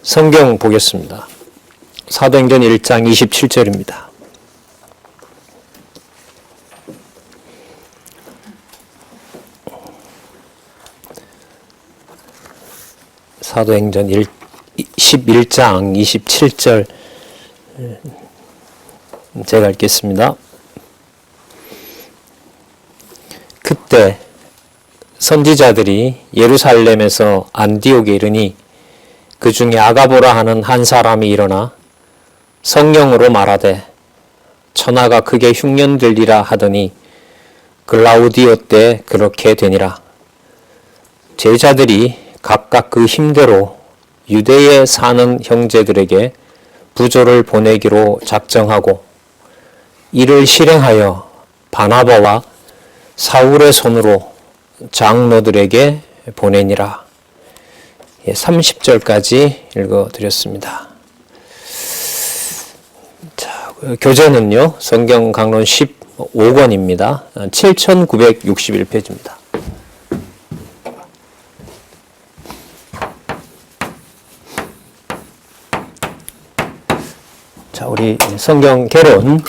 성경 보겠습니다. 사도행전 1장 27절입니다. 사도행전 11장 27절 제가 읽겠습니다. 그때 선지자들이 예루살렘에서 안디옥에 이르니 그 중에 아가보라 하는 한 사람이 일어나 성령으로 말하되 천하가 크게 흉년들리라 하더니 글라우디오 때 그렇게 되니라. 제자들이 각각 그 힘대로 유대에 사는 형제들에게 부조를 보내기로 작정하고 이를 실행하여 바나바와 사울의 손으로 장로들에게 보내니라. 30절까지 읽어드렸습니다. 자, 교재는요, 성경 강론 15권입니다. 7961페이지입니다. 자, 우리 성경 개론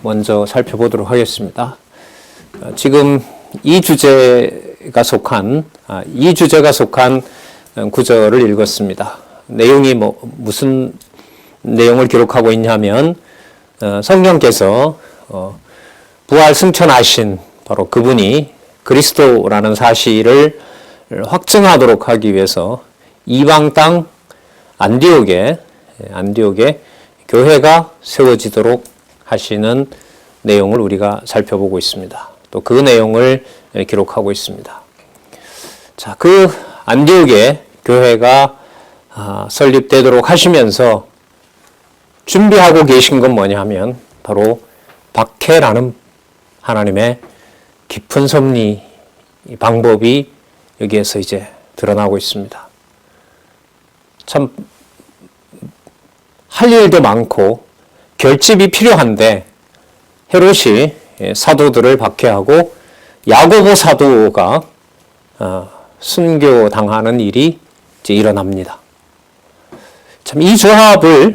먼저 살펴보도록 하겠습니다. 지금 이 주제가 속한 구절을 읽었습니다. 내용이 무슨 내용을 기록하고 있냐면 성령께서 부활 승천하신 바로 그분이 그리스도라는 사실을 확증하도록 하기 위해서 이방 땅 안디옥에 교회가 세워지도록 하시는 내용을 우리가 살펴보고 있습니다. 또 그 내용을 기록하고 있습니다. 자, 그 안디옥에 교회가 설립되도록 하시면서 준비하고 계신 건 뭐냐 하면 바로 박해라는 하나님의 깊은 섭리 방법이 여기에서 이제 드러나고 있습니다. 참 할 일도 많고 결집이 필요한데 헤롯이 사도들을 박해하고 야고보 사도가 순교당하는 일이 이제 일어납니다. 참 이 조합을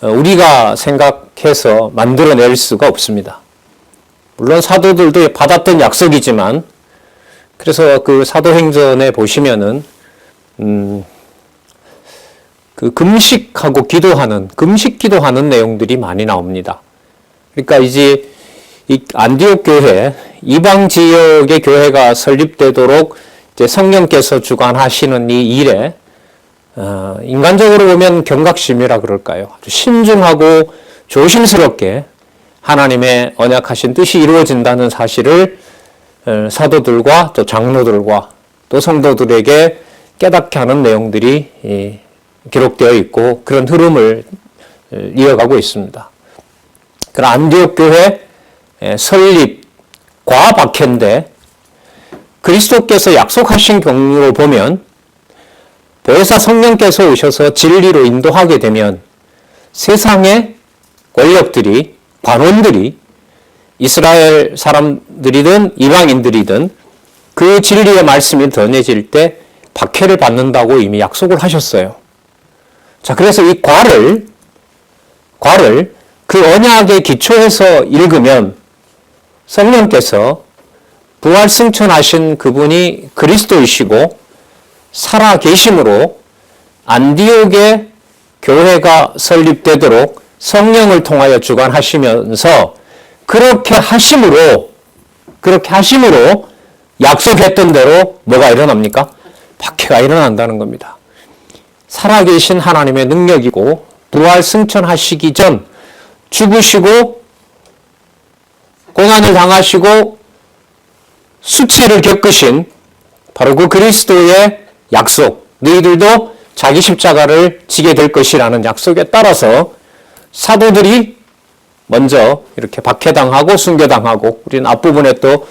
우리가 생각해서 만들어낼 수가 없습니다. 물론 사도들도 받았던 약속이지만 그래서 그 사도행전에 보시면은 그 금식 기도하는 내용들이 많이 나옵니다. 그러니까 이제 이 안디옥 교회, 이방 지역의 교회가 설립되도록 이제 성령께서 주관하시는 이 일에 인간적으로 보면 경각심이라 그럴까요? 아주 신중하고 조심스럽게 하나님의 언약하신 뜻이 이루어진다는 사실을 사도들과 또 장로들과 또 성도들에게 깨닫게 하는 내용들이 기록되어 있고 그런 흐름을 이어가고 있습니다. 그런 안디옥 교회 설립과 박해인데 그리스도께서 약속하신 경우로 보면 보혜사 성령께서 오셔서 진리로 인도하게 되면 세상의 권력들이, 관원들이 이스라엘 사람들이든 이방인들이든 그 진리의 말씀이 전해질 때 박해를 받는다고 이미 약속을 하셨어요. 자, 그래서 이 과를 그 언약에 기초해서 읽으면 성령께서 부활 승천하신 그분이 그리스도이시고 살아 계심으로 안디옥의 교회가 설립되도록 성령을 통하여 주관하시면서 그렇게 하심으로 약속했던 대로 뭐가 일어납니까? 박해가 일어난다는 겁니다. 살아계신 하나님의 능력이고 부활 승천하시기 전 죽으시고 고난을 당하시고 수치를 겪으신 바로 그 그리스도의 약속, 너희들도 자기 십자가를 지게 될 것이라는 약속에 따라서 사도들이 먼저 이렇게 박해당하고 순교당하고 우리는 앞부분에 또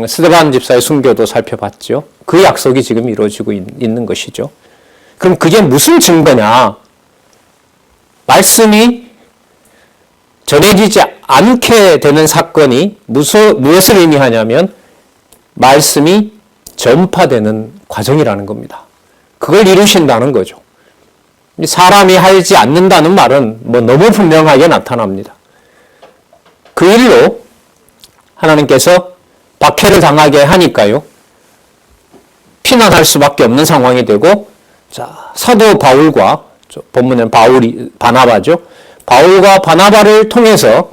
스데반 집사의 순교도 살펴봤죠. 그 약속이 지금 이루어지고 있는 것이죠. 그럼 그게 무슨 증거냐? 말씀이 전해지지 않게 되는 사건이 무엇을 의미하냐면 말씀이 전파되는 과정이라는 겁니다. 그걸 이루신다는 거죠. 사람이 하지 않는다는 말은 뭐 너무 분명하게 나타납니다. 그 일로 하나님께서 박해를 당하게 하니까요. 피난할 수밖에 없는 상황이 되고, 자, 사도 바울과, 본문엔 바나바죠. 바울과 바나바를 통해서,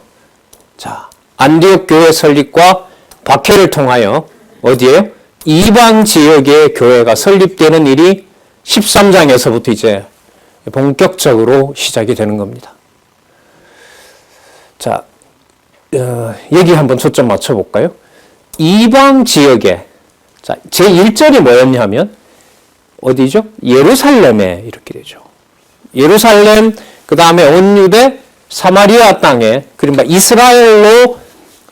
자, 안디옥 교회 설립과 박해를 통하여, 어디에요? 이방 지역의 교회가 설립되는 일이 13장에서부터 이제 본격적으로 시작이 되는 겁니다. 자, 여기 한번 초점 맞춰볼까요? 이방 지역에, 자, 제1절이 뭐였냐면, 어디죠? 예루살렘에 이렇게 되죠. 예루살렘, 그 다음에 온 유대, 사마리아 땅에, 그러니까 이스라엘로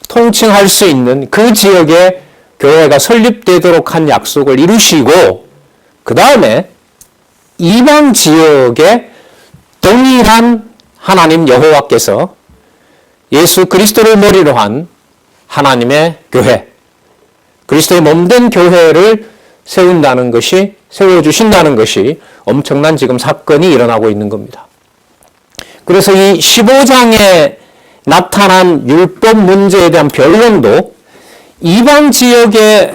통칭할 수 있는 그 지역에 교회가 설립되도록 한 약속을 이루시고, 그 다음에 이방 지역에 동일한 하나님 여호와께서 예수 그리스도를 머리로 한 하나님의 교회, 그리스도의 몸된 교회를 세워주신다는 것이 엄청난 지금 사건이 일어나고 있는 겁니다. 그래서 이 15장에 나타난 율법 문제에 대한 변론도 이방 지역에,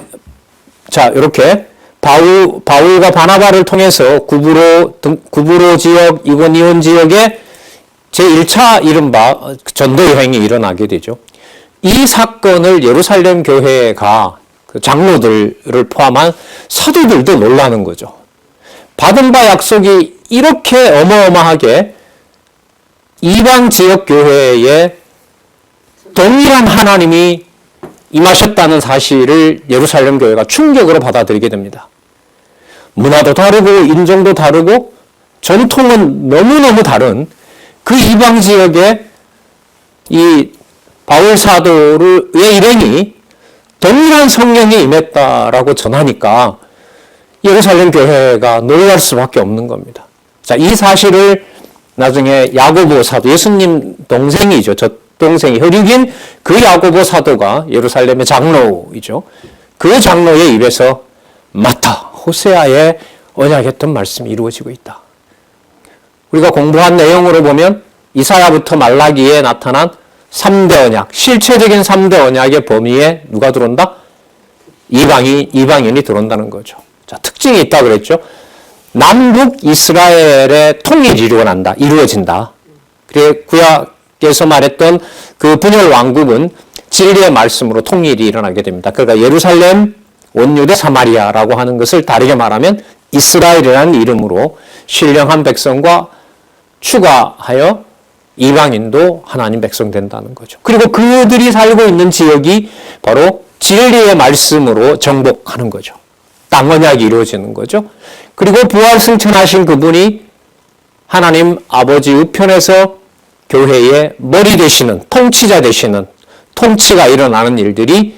자, 이렇게 바울과 바나바를 통해서 구브로 지역, 이고니온 지역에 제1차 이른바 전도 여행이 일어나게 되죠. 이 사건을 예루살렘 교회가 그 장로들을 포함한 사도들도 놀라는 거죠. 받은 바 약속이 이렇게 어마어마하게 이방 지역 교회에 동일한 하나님이 임하셨다는 사실을 예루살렘 교회가 충격으로 받아들이게 됩니다. 문화도 다르고 인종도 다르고 전통은 너무너무 다른 그 이방 지역에 이 바울 사도의 일행이 동일한 성령이 임했다라고 전하니까 예루살렘 교회가 놀랄 수밖에 없는 겁니다. 자, 이 사실을 나중에 야고보 사도, 예수님 동생이죠. 동생이 혈육인 그 야고보 사도가 예루살렘의 장로이죠. 그 장로의 입에서 맞다, 호세아의 언약했던 말씀이 이루어지고 있다. 우리가 공부한 내용으로 보면 이사야부터 말라기에 나타난 3대 언약, 실체적인 3대 언약의 범위에 누가 들어온다? 이방인이 들어온다는 거죠. 자, 특징이 있다 그랬죠. 남북 이스라엘의 통일이 이루어진다. 그래 구약에서 말했던 그 분열 왕국은 진리의 말씀으로 통일이 일어나게 됩니다. 그러니까 예루살렘, 온 유대, 사마리아라고 하는 것을 다르게 말하면 이스라엘이라는 이름으로 신령한 백성과 추가하여 이방인도 하나님 백성 된다는 거죠. 그리고 그들이 살고 있는 지역이 바로 진리의 말씀으로 정복하는 거죠. 땅 언약이 이루어지는 거죠. 그리고 부활 승천하신 그분이 하나님 아버지 우편에서 교회의 머리 되시는, 통치자 되시는, 통치가 일어나는 일들이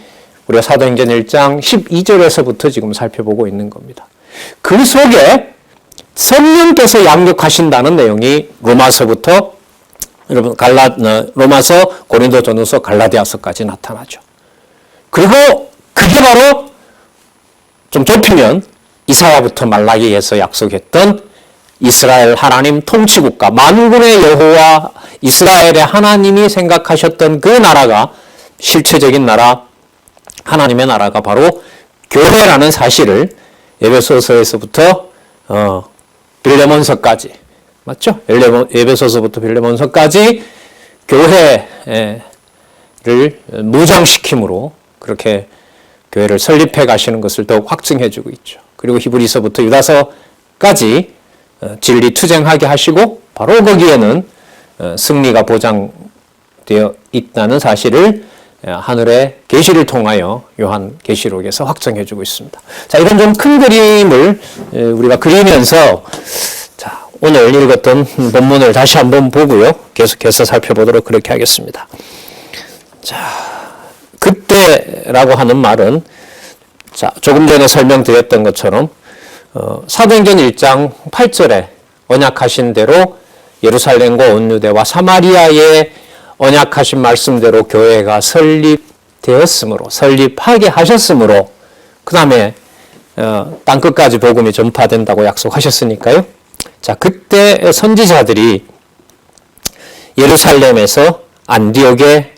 우리가 사도행전 1장 12절에서부터 지금 살펴보고 있는 겁니다. 그 속에 성령께서 양육하신다는 내용이 로마서부터 여러분 로마서, 고린도전서, 갈라디아서까지 나타나죠. 그리고 그게 바로 좀 좁히면 이사야부터 말라기에서 약속했던 이스라엘 하나님 통치국가, 만군의 여호와 이스라엘의 하나님이 생각하셨던 그 나라가 실체적인 나라, 하나님의 나라가 바로 교회라는 사실을 에베소서에서부터 빌레몬서까지, 맞죠? 에베소서부터 빌레몬서까지 교회를 무장시킴으로 그렇게 교회를 설립해 가시는 것을 더욱 확증해 주고 있죠. 그리고 히브리서부터 유다서까지 진리 투쟁하게 하시고 바로 거기에는 승리가 보장되어 있다는 사실을 하늘의 계시를 통하여 요한 계시록에서 확정해 주고 있습니다. 자, 이런 좀 큰 그림을 우리가 그리면서 자, 오늘 읽었던 본문을 다시 한번 보고요. 계속해서 살펴보도록 그렇게 하겠습니다. 자, 그때라고 하는 말은 자, 조금 전에 설명드렸던 것처럼 사도행전 1장 8절에 언약하신 대로 예루살렘과 온 유대와 사마리아에 언약하신 말씀대로 교회가 설립되었으므로, 설립하게 하셨으므로, 그 다음에 땅끝까지 복음이 전파된다고 약속하셨으니까요. 자, 그때 선지자들이 예루살렘에서 안디옥에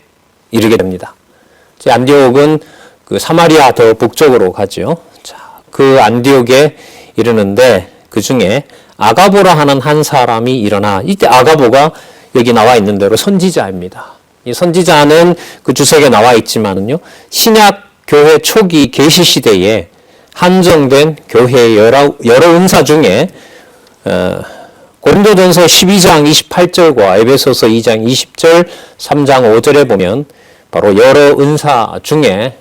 이르게 됩니다. 안디옥은 그 사마리아 더 북쪽으로 가죠. 자, 그 안디옥에 이르는데 그 중에 아가보라 하는 한 사람이 일어나, 이때 아가보가 여기 나와 있는 대로 선지자입니다. 이 선지자는 그 주석에 나와 있지만은요, 신약 교회 초기 계시 시대에 한정된 교회의 여러 은사 중에 고린도전서 12장 28절과 에베소서 2장 20절, 3장 5절에 보면 바로 여러 은사 중에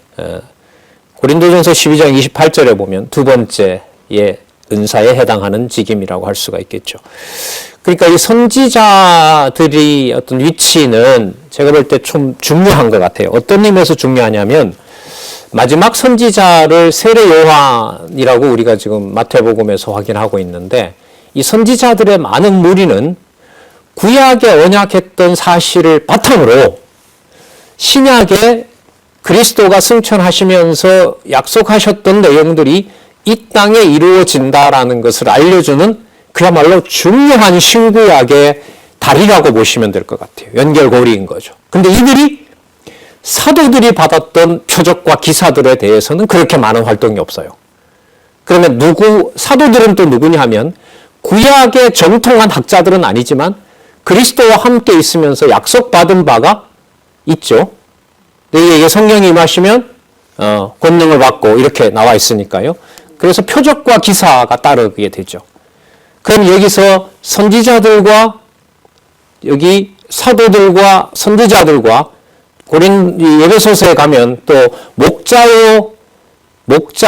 고린도전서 12장 28절에 보면 두 번째의 은사에 해당하는 직임이라고 할 수가 있겠죠. 그러니까 이 선지자들이 어떤 위치는 제가 볼 때 좀 중요한 것 같아요. 어떤 의미에서 중요하냐면 마지막 선지자를 세례 요한이라고 우리가 지금 마태복음에서 확인하고 있는데, 이 선지자들의 많은 무리는 구약에 언약했던 사실을 바탕으로 신약에 그리스도가 승천하시면서 약속하셨던 내용들이 이 땅에 이루어진다라는 것을 알려주는 그야말로 중요한 신구약의 다리라고 보시면 될 것 같아요. 연결고리인 거죠. 근데 이들이 사도들이 받았던 표적과 기사들에 대해서는 그렇게 많은 활동이 없어요. 그러면 사도들은 또 누구냐 하면 구약의 정통한 학자들은 아니지만 그리스도와 함께 있으면서 약속받은 바가 있죠. 너희에게 성령이 임하시면 권능을 받고 이렇게 나와 있으니까요. 그래서 표적과 기사가 따르게 되죠. 그럼 여기서 선지자들과 여기 사도들과 선지자들과 에베소서에 가면 또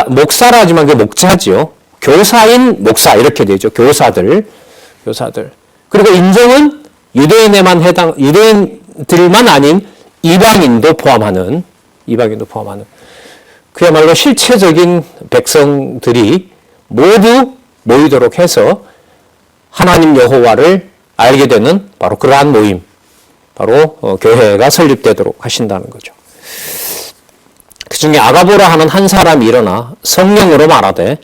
목사라지만 그게 목자지요. 교사인 목사 이렇게 되죠. 교사들. 그리고 인정은 유대인들만 아닌 이방인도 포함하는 그야말로 실체적인 백성들이 모두 모이도록 해서 하나님 여호와를 알게 되는 바로 그러한 모임, 바로 교회가 설립되도록 하신다는 거죠. 그 중에 아가보라 하는 한 사람이 일어나 성령으로 말하되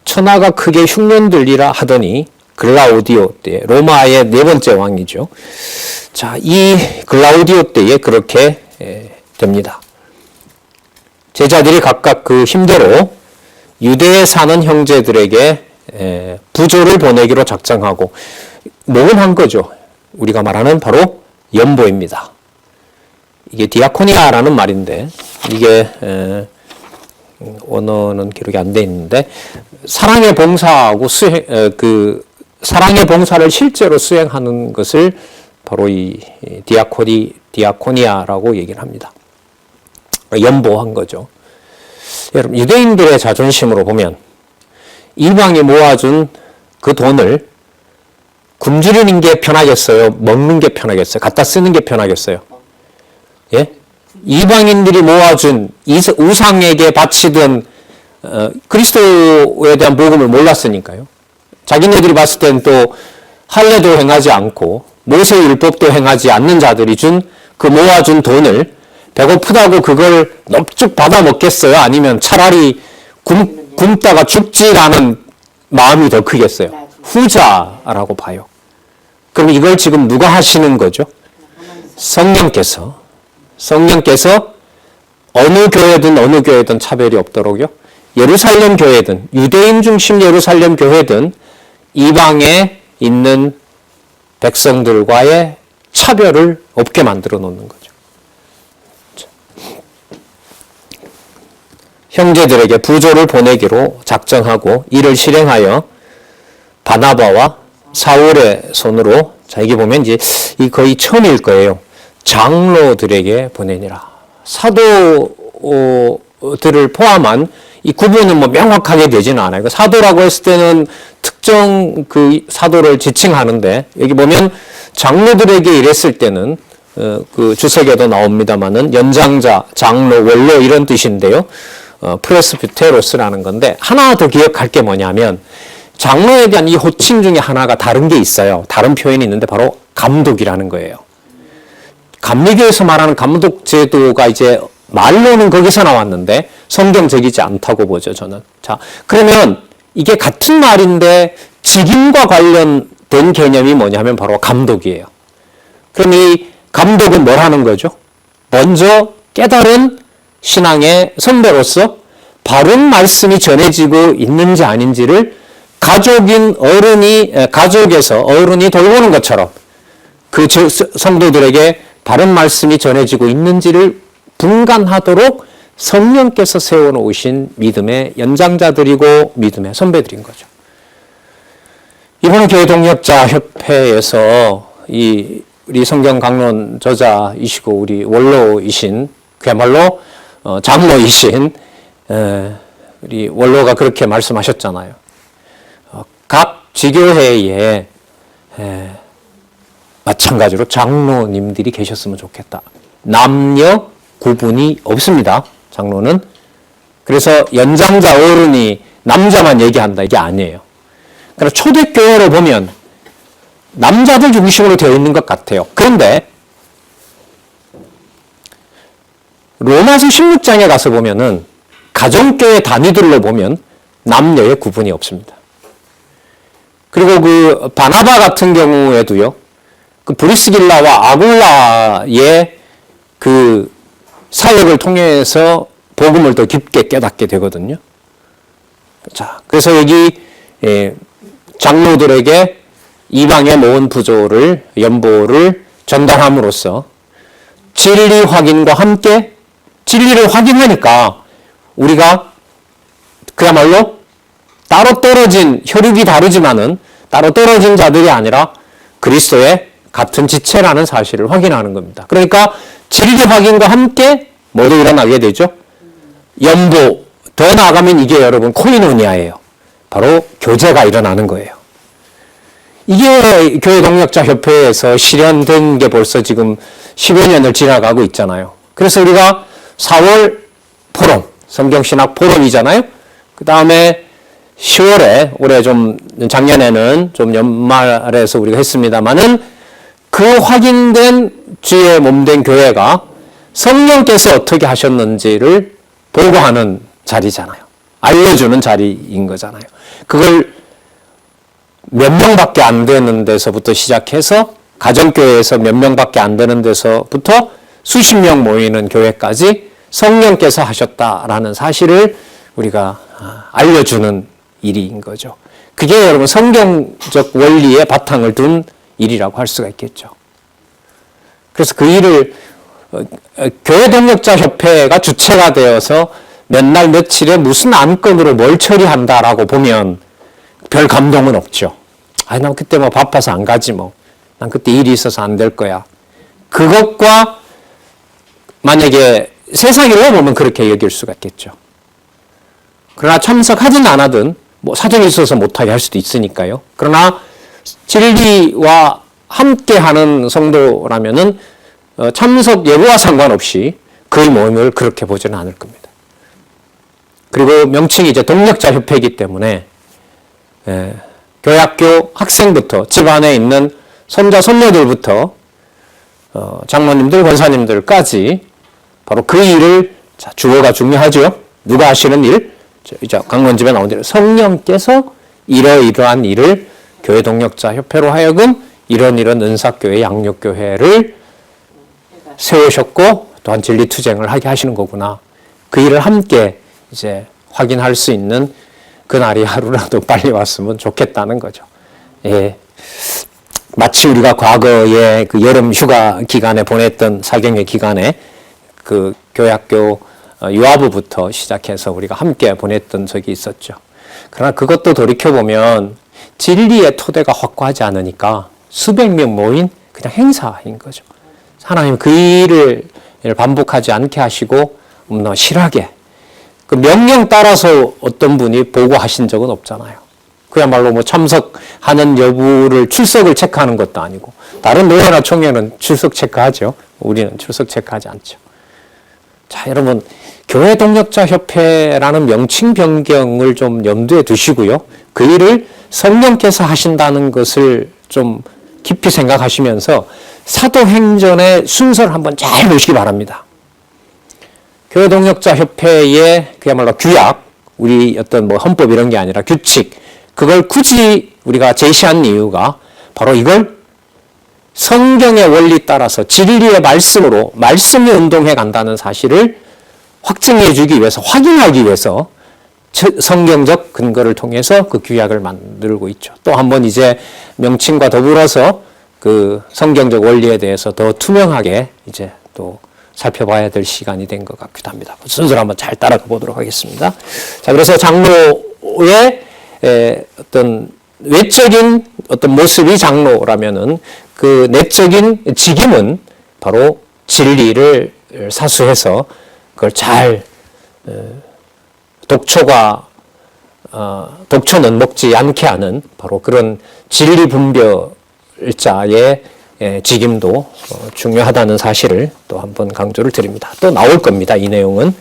천하가 크게 흉년들리라 하더니, 글라우디오 때, 로마의 네 번째 왕이죠. 자, 이 글라우디오 때에 그렇게 됩니다. 제자들이 각각 그 힘대로 유대에 사는 형제들에게 부조를 보내기로 작정하고 모금한 거죠. 우리가 말하는 바로 연보입니다. 이게 디아코니아라는 말인데, 이게 원어는 기록이 안 돼 있는데, 사랑의 봉사하고 사랑의 봉사를 실제로 수행하는 것을 바로 이 디아코니아라고 얘기를 합니다. 연보한 거죠. 여러분, 유대인들의 자존심으로 보면 이방이 모아준 그 돈을 굶주리는 게 편하겠어요? 먹는 게 편하겠어요? 갖다 쓰는 게 편하겠어요? 예? 이방인들이 모아준 우상에게 바치던 그리스도에 대한 복음을 몰랐으니까요. 자기네들이 봤을 땐 또 할례도 행하지 않고 모세의 율법도 행하지 않는 자들이 준 그 모아준 돈을 배고프다고 그걸 넙죽 받아 먹겠어요? 아니면 차라리 굶다가 죽지라는 마음이 더 크겠어요? 후자라고 봐요. 그럼 이걸 지금 누가 하시는 거죠? 성령께서 어느 교회든 차별이 없도록요. 예루살렘 교회든 유대인 중심 예루살렘 교회든 이방에 있는 백성들과의 차별을 없게 만들어 놓는 거죠. 형제들에게 부조를 보내기로 작정하고 이를 실행하여 바나바와 사울의 손으로, 자, 이게 보면 이제 이 거의 처음일 거예요. 장로들에게 보내니라. 사도들을 포함한 이 구분은 뭐 명확하게 되지는 않아요. 사도라고 했을 때는 특정 그 사도를 지칭하는데, 여기 보면 장로들에게 이랬을 때는 그 주석에도 나옵니다만은 연장자, 장로, 원로 이런 뜻인데요. 프레스비테로스라는 건데, 하나 더 기억할 게 뭐냐면 장로에 대한 이 호칭 중에 하나가 다른 게 있어요. 다른 표현이 있는데 바로 감독이라는 거예요. 감리교에서 말하는 감독 제도가 이제 말로는 거기서 나왔는데 성경적이지 않다고 보죠, 저는. 자, 그러면 이게 같은 말인데 직임과 관련 된 개념이 뭐냐 하면 바로 감독이에요. 그럼 이 감독은 뭘 하는 거죠? 먼저 깨달은 신앙의 선배로서 바른 말씀이 전해지고 있는지 아닌지를 가족에서 어른이 돌보는 것처럼 그 성도들에게 바른 말씀이 전해지고 있는지를 분간하도록 성령께서 세워놓으신 믿음의 연장자들이고 믿음의 선배들인 거죠. 이번에 교회 동역자 협회에서 우리 성경 강론 저자이시고 우리 원로이신 그야말로 장로이신 우리 원로가 그렇게 말씀하셨잖아요. 각 지교회에 마찬가지로 장로님들이 계셨으면 좋겠다. 남녀 구분이 없습니다. 장로는. 그래서 연장자 어른이 남자만 얘기한다 이게 아니에요. 그러니까 초대교회로 보면 남자들 중심으로 되어 있는 것 같아요. 그런데 로마서 16장에 가서 보면은 가정교회 단위들로 보면 남녀의 구분이 없습니다. 그리고 그 바나바 같은 경우에도요. 그 브리스길라와 아굴라의 그 사역을 통해서 복음을 더 깊게 깨닫게 되거든요. 자, 그래서 여기 장로들에게 이방의 모은 부조를 연보를 전달함으로써 진리 확인과 함께 진리를 확인하니까 우리가 그야말로 따로 떨어진 혈육이 다르지만은 따로 떨어진 자들이 아니라 그리스도의 같은 지체라는 사실을 확인하는 겁니다. 그러니까 진리 확인과 함께 뭐도 일어나게 되죠? 연보, 더 나아가면 이게 여러분 코이노니아예요. 바로 교제가 일어나는 거예요. 이게 교회 동역자 협회에서 실현된 게 벌써 지금 10여 년을 지나가고 있잖아요. 그래서 우리가 4월 포럼, 성경신학 포럼이잖아요. 그 다음에 10월에 올해 작년에는 좀 연말에서 우리가 했습니다만은 그 확인된 주의 몸된 교회가 성령께서 어떻게 하셨는지를 보고하는 자리잖아요. 알려주는 자리인 거잖아요. 그걸 몇 명밖에 안 되는 데서부터 시작해서 가정교회에서 몇 명밖에 안 되는 데서부터 수십 명 모이는 교회까지 성령께서 하셨다라는 사실을 우리가 알려주는 일인 거죠. 그게 여러분 성경적 원리의 바탕을 둔 일이라고 할 수가 있겠죠. 그래서 그 일을 교회 동역자 협회가 주체가 되어서 몇 날 며칠에 무슨 안건으로 뭘 처리한다라고 보면 별 감동은 없죠. 난 그때 뭐 바빠서 안 가지 뭐. 난 그때 일이 있어서 안 될 거야. 그것과 만약에 세상일로 보면 그렇게 여길 수가 있겠죠. 그러나 참석하진 않아든 뭐 사정이 있어서 못하게 할 수도 있으니까요. 그러나 진리와 함께하는 성도라면은 참석 여부와 상관없이 그의 모임을 그렇게 보지는 않을 겁니다. 그리고 명칭이 이제 동역자 협회이기 때문에 교회학교 학생부터 집안에 있는 손자 손녀들부터 장로님들 권사님들까지 바로 그 일을 주어가 중요하죠. 누가 하시는 일? 이제 강론집에 나온 대로 성령께서 이러이러한 일을 교회 동역자 협회로 하여금 이런 은사교회 양육교회를 세우셨고 또한 진리투쟁을 하게 하시는 거구나. 그 일을 함께 이제 확인할 수 있는 그날이 하루라도 빨리 왔으면 좋겠다는 거죠. 예. 마치 우리가 과거에 그 여름 휴가 기간에 보냈던 사경의 기간에 그 교회학교 유아부부터 시작해서 우리가 함께 보냈던 적이 있었죠. 그러나 그것도 돌이켜보면 진리의 토대가 확고하지 않으니까 수백 명 모인 그냥 행사인 거죠. 하나님 그 일을 반복하지 않게 하시고 실하게 그 명령 따라서 어떤 분이 보고하신 적은 없잖아요. 그야말로 뭐 참석하는 여부를 출석을 체크하는 것도 아니고 다른 노회나 총회는 출석 체크하죠. 우리는 출석 체크하지 않죠. 자, 여러분 교회 동역자 협회라는 명칭 변경을 좀 염두에 두시고요. 그 일을 성령께서 하신다는 것을 좀 깊이 생각하시면서 사도행전의 순서를 한번 잘 보시기 바랍니다. 교회 동역자 협회의 그야말로 규약, 우리 어떤 뭐 헌법 이런 게 아니라 규칙, 그걸 굳이 우리가 제시한 이유가 바로 이걸 성경의 원리 따라서 진리의 말씀으로 말씀이 운동해 간다는 사실을 확증해 주기 위해서, 확인하기 위해서 성경적 근거를 통해서 그 규약을 만들고 있죠. 또 한 번 이제 명칭과 더불어서 그 성경적 원리에 대해서 더 투명하게 이제 또 살펴봐야 될 시간이 된 것 같기도 합니다. 순서를 한번 잘 따라가 보도록 하겠습니다. 자, 그래서 장로의 어떤 외적인 어떤 모습이 장로라면은 그 내적인 직임은 바로 진리를 사수해서 그걸 잘 독초는 먹지 않게 하는 바로 그런 진리 분별자의 직임도 중요하다는 사실을 또 한 번 강조를 드립니다. 또 나올 겁니다. 이 내용은.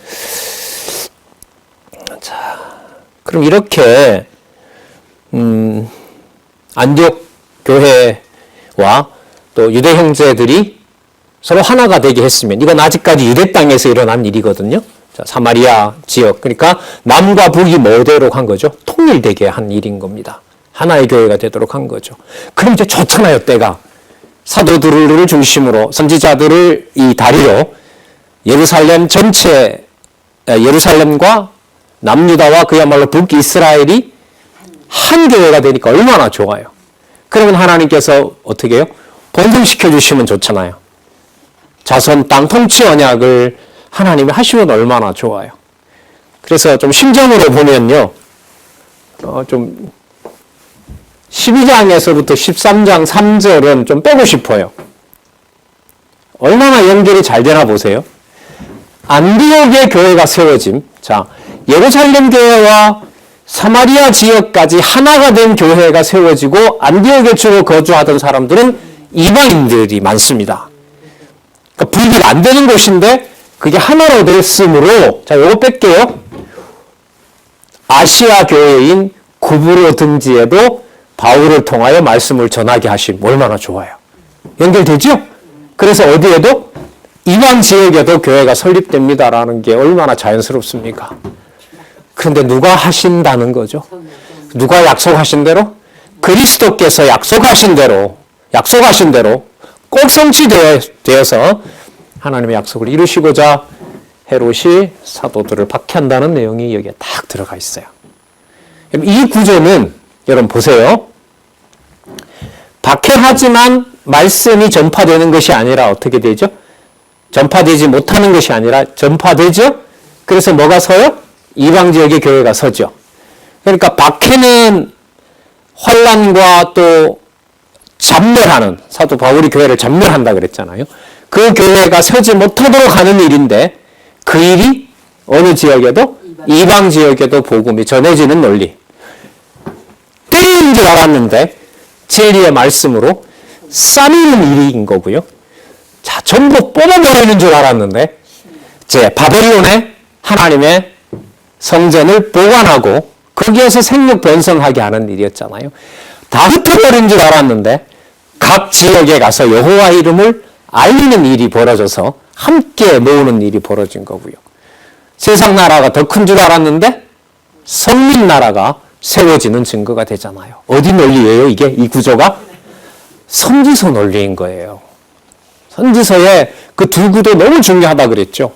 자, 그럼 이렇게 안디옥 교회와 또 유대 형제들이 서로 하나가 되게 했으면, 이건 아직까지 유대 땅에서 일어난 일이거든요. 자, 사마리아 지역, 그러니까 남과 북이 뭐되도록 한 거죠? 통일되게 한 일인 겁니다. 하나의 교회가 되도록 한 거죠. 그럼 이제 좋잖아요, 때가. 사도들을 중심으로 선지자들을 이 다리로 예루살렘 전체, 예루살렘과 남유다와 그야말로 북이스라엘이 한 교회가 되니까 얼마나 좋아요. 그러면 하나님께서 어떻게 해요? 번성시켜 주시면 좋잖아요. 자손 땅 통치 언약을 하나님이 하시면 얼마나 좋아요. 그래서 좀 심정으로 보면요, 좀 12장에서부터 13장 3절은 좀 빼고 싶어요. 얼마나 연결이 잘 되나 보세요. 안디옥의 교회가 세워짐. 자, 예루살렘 교회와 사마리아 지역까지 하나가 된 교회가 세워지고 안디옥에 주로 거주하던 사람들은 이방인들이 많습니다. 그러니까 분립이 안 되는 곳인데 그게 하나로 됐으므로, 자, 요거 뺄게요. 아시아 교회인 구브로 등지에도 바울을 통하여 말씀을 전하게 하심. 얼마나 좋아요. 연결되죠? 그래서 어디에도 이방 지역에도 교회가 설립됩니다라는 게 얼마나 자연스럽습니까? 그런데 누가 하신다는 거죠? 누가 약속하신 대로? 그리스도께서 약속하신 대로 꼭 성취되어서 하나님의 약속을 이루시고자 헤롯이 사도들을 박해한다는 내용이 여기에 딱 들어가 있어요. 이 구조는 여러분 보세요. 박해하지만 말씀이 전파되는 것이 아니라 어떻게 되죠? 전파되지 못하는 것이 아니라 전파되죠? 그래서 뭐가 서요? 이방 지역의 교회가 서죠. 그러니까 박해는 환난과 또 잠멸하는, 사도 바울이 교회를 잠멸한다 그랬잖아요. 그 교회가 서지 못하도록 하는 일인데 그 일이 어느 지역에도? 이방 지역에도 복음이 전해지는 논리. 때리는 줄 알았는데 진리의 말씀으로 싸매는 일인 거고요. 자, 전부 뽑아버리는 줄 알았는데 이제 바벨론에 하나님의 성전을 보관하고 거기에서 생육 번성하게 하는 일이었잖아요. 다 흩어버린 줄 알았는데 각 지역에 가서 여호와 이름을 알리는 일이 벌어져서 함께 모으는 일이 벌어진 거고요. 세상 나라가 더 큰 줄 알았는데 성민 나라가 세워지는 증거가 되잖아요. 어디 논리예요, 이게? 이 구조가? 선지서 논리인 거예요. 선지서의 그 두 구도 너무 중요하다 그랬죠.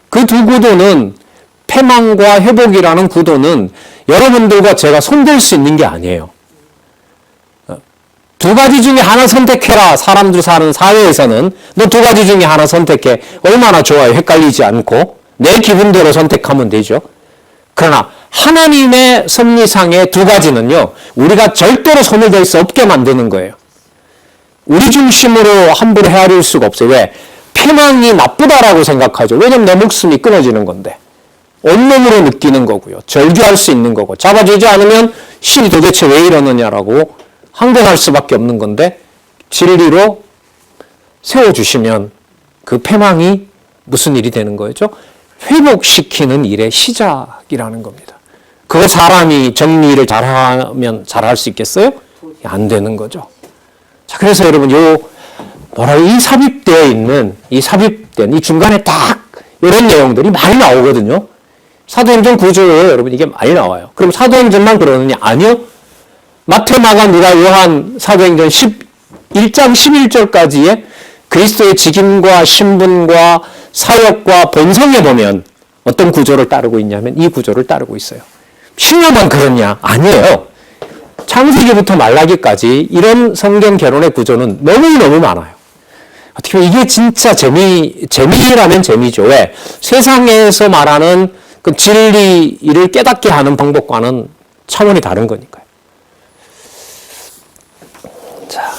그 두 구도는 패망과 회복이라는 구도는 여러분들과 제가 손댈 수 있는 게 아니에요. 두 가지 중에 하나 선택해라. 사람들 사는 사회에서는 너 두 가지 중에 하나 선택해. 얼마나 좋아요. 헷갈리지 않고 내 기분대로 선택하면 되죠. 그러나 하나님의 섭리상의 두 가지는요, 우리가 절대로 손을 댈 수 없게 만드는 거예요. 우리 중심으로 함부로 헤아릴 수가 없어요. 왜? 패망이 나쁘다라고 생각하죠. 왜냐면 내 목숨이 끊어지는 건데. 온몸으로 느끼는 거고요. 절규할 수 있는 거고. 잡아주지 않으면 신이 도대체 왜 이러느냐라고 항변할 수밖에 없는 건데, 진리로 세워주시면 그 패망이 무슨 일이 되는 거죠? 회복시키는 일의 시작이라는 겁니다. 그거 사람이 정리를 잘하면 잘할 수 있겠어요? 안 되는 거죠. 자, 그래서 여러분, 이 삽입되어 있는, 이 중간에 딱 이런 내용들이 많이 나오거든요. 사도행전 9조에 여러분 이게 많이 나와요. 그럼 사도행전만 그러느냐? 아니요. 마태, 마가, 누가, 요한, 사도행전 1장 11절까지의 그리스도의 직임과 신분과 사역과 본성에 보면 어떤 구조를 따르고 있냐면 이 구조를 따르고 있어요. 신약만 그러냐? 아니에요. 창세기부터 말라기까지 이런 성경 개론의 구조는 너무너무 많아요. 어떻게 보면 이게 진짜 재미라면 재미죠. 왜? 세상에서 말하는 그 진리를 깨닫게 하는 방법과는 차원이 다른 거니까요. 자,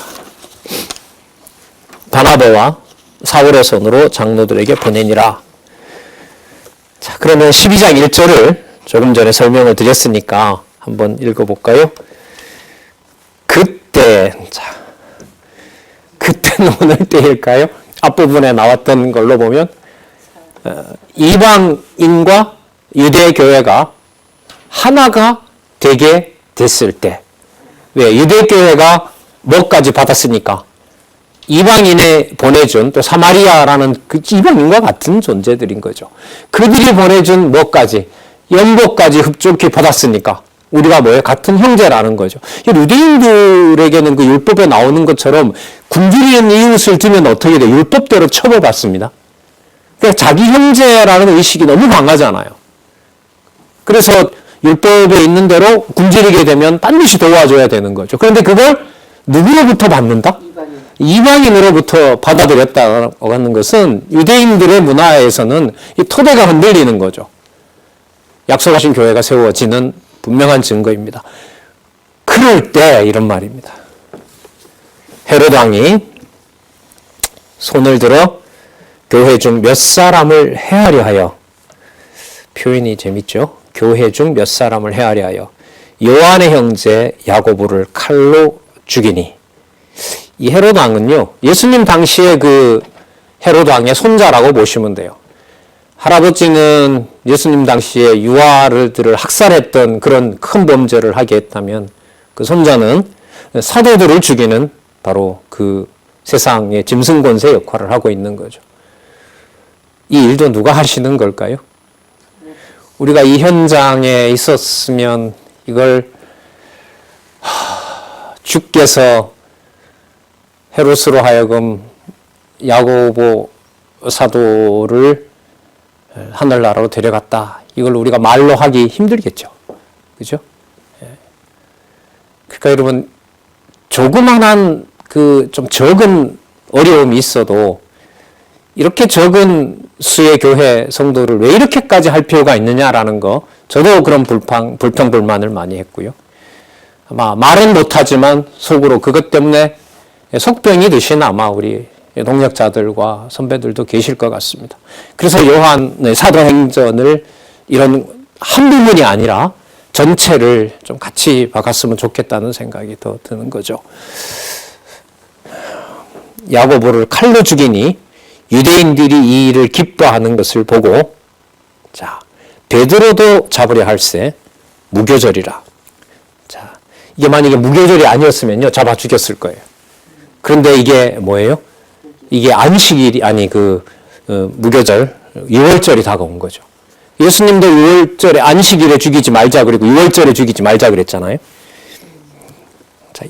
바나바와 사울의 손으로 장로들에게 보내니라. 자, 그러면 12장 1절을 조금 전에 설명을 드렸으니까 한번 읽어볼까요? 그때는 어느 때일까요? 앞부분에 나왔던 걸로 보면 이방인과 유대 교회가 하나가 되게 됐을 때. 왜? 유대 교회가 뭐까지 받았으니까? 이방인에 보내준 또 사마리아라는 그 이방인과 같은 존재들인 거죠. 그들이 보내준 뭐까지? 연복까지 흡족히 받았으니까 우리가 뭐예요? 같은 형제라는 거죠. 유대인들에게는 그 율법에 나오는 것처럼 굶주리는 이웃을 두면 어떻게 돼요? 율법대로 처벌받습니다. 그러니까 자기 형제라는 의식이 너무 강하잖아요. 그래서 율법에 있는 대로 굶주리게 되면 반드시 도와줘야 되는 거죠. 그런데 그걸 누구로부터 받는다? 이방인으로부터 받아들였다고 하는 것은 유대인들의 문화에서는 이 토대가 흔들리는 거죠. 약속하신 교회가 세워지는 분명한 증거입니다. 그럴 때 이런 말입니다. 헤롯 왕이 손을 들어 교회 중 몇 사람을 해하려 하여, 표현이 재밌죠? 교회 중 몇 사람을 해하려 하여 요한의 형제 야고보를 칼로 죽이니. 이 헤롯 왕은요, 예수님 당시에 그 헤롯 왕의 손자라고 보시면 돼요. 할아버지는 예수님 당시에 유아들을 학살했던 그런 큰 범죄를 하게 했다면 그 손자는 사도들을 죽이는 바로 그 세상의 짐승권세 역할을 하고 있는 거죠. 이 일도 누가 하시는 걸까요? 우리가 이 현장에 있었으면 이걸 주께서 헤롯으로 하여금 야고보 사도를 하늘나라로 데려갔다. 이걸 우리가 말로 하기 힘들겠죠. 그죠? 그러니까 여러분, 조그만한 그 좀 적은 어려움이 있어도 이렇게 적은 수의 교회 성도를 왜 이렇게까지 할 필요가 있느냐라는 거, 저도 그런 불평불만을 많이 했고요. 아마 말은 못하지만 속으로 그것 때문에 속병이 드신 아마 우리 동역자들과 선배들도 계실 것 같습니다. 그래서 요한의 사도행전을 이런 한 부분이 아니라 전체를 좀 같이 박았으면 좋겠다는 생각이 더 드는 거죠. 야고보를 칼로 죽이니 유대인들이 이 일을 기뻐하는 것을 보고, 자, 베드로도 잡으려 할세 무교절이라. 자, 이게 만약에 무교절이 아니었으면요, 잡아 죽였을 거예요. 그런데 이게 뭐예요? 이게 안식일이 무교절, 6월절이 다가온 거죠. 예수님도 6월절에 안식일에 죽이지 말자 그리고 6월절에 죽이지 말자 그랬잖아요. 자,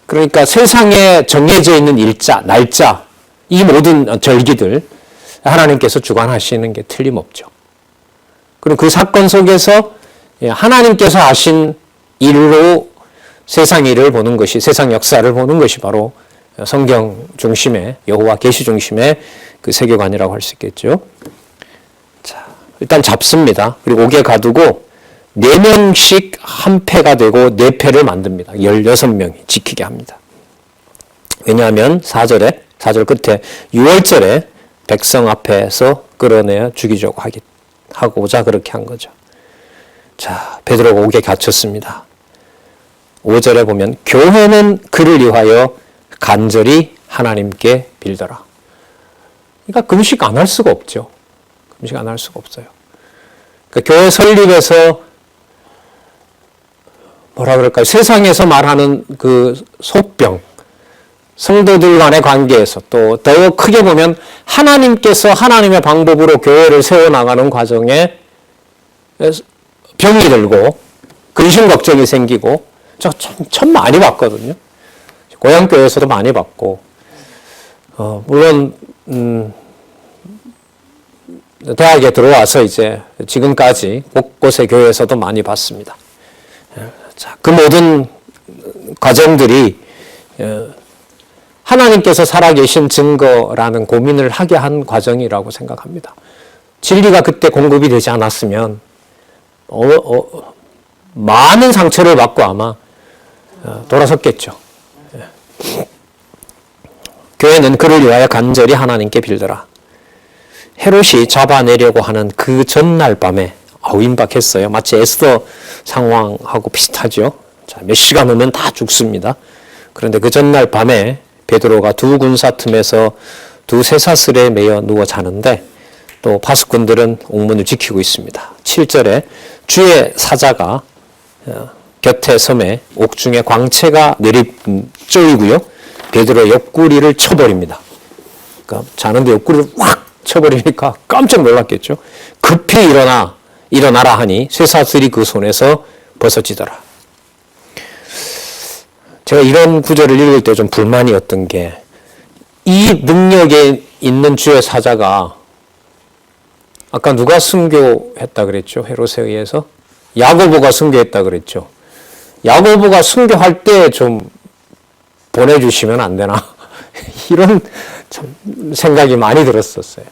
그러니까 세상에 정해져 있는 일자, 날짜, 이 모든 절기들 하나님께서 주관하시는 게 틀림없죠. 그럼 그 사건 속에서 하나님께서 하신 일로 세상 일을 보는 것이, 세상 역사를 보는 것이 바로 성경 중심의, 여호와 계시 중심의 그 세계관이라고 할 수 있겠죠. 자, 일단 잡습니다. 그리고 옥에 가두고 4명씩 한 패가 되고 4패를 만듭니다. 16명이 지키게 합니다. 왜냐하면 4절 끝에 6월절에 백성 앞에서 끌어내어 죽이려고 하고자 그렇게 한 거죠. 자, 베드로가 옥에 갇혔습니다. 5절에 보면 교회는 그를 위하여 간절히 하나님께 빌더라. 그러니까 금식 안 할 수가 없죠. 금식 안 할 수가 없어요. 그러니까 교회 설립에서 뭐라 그럴까요? 세상에서 말하는 그 속병, 성도들 간의 관계에서 또 더 크게 보면 하나님께서 하나님의 방법으로 교회를 세워나가는 과정에 병이 들고 근심 걱정이 생기고 참 많이 봤거든요. 고향교회에서도 많이 봤고, 물론 대학에 들어와서 이제 지금까지 곳곳의 교회에서도 많이 봤습니다. 자, 그 모든 과정들이 하나님께서 살아계신 증거라는 고민을 하게 한 과정이라고 생각합니다. 진리가 그때 공급이 되지 않았으면 많은 상처를 받고 아마 돌아섰겠죠. 교회는 그를 위하여 간절히 하나님께 빌더라. 헤롯이 잡아내려고 하는 그 전날 밤에 임박했어요. 마치 에스더 상황하고 비슷하죠. 자, 몇 시간 후면 다 죽습니다. 그런데 그 전날 밤에 베드로가 두 군사 틈에서 두 쇠사슬에 매여 누워 자는데 또 파수꾼들은 옥문을 지키고 있습니다. 7절에 주의 사자가 곁에 섬에 옥중에 광채가 내리쪼이고요. 베드로의 옆구리를 쳐버립니다. 그러니까 자는데 옆구리를 확 쳐버리니까 깜짝 놀랐겠죠. 급히 일어나라 하니 쇠사슬이 그 손에서 벗어지더라. 제가 이런 구절을 읽을 때 좀 불만이었던 게, 이 능력에 있는 주의 사자가 아까 누가 순교했다 그랬죠? 헤롯에 의해서? 야고보가 순교했다 그랬죠? 야고보가 순교할 때 좀 보내주시면 안 되나? 이런 참 생각이 많이 들었었어요.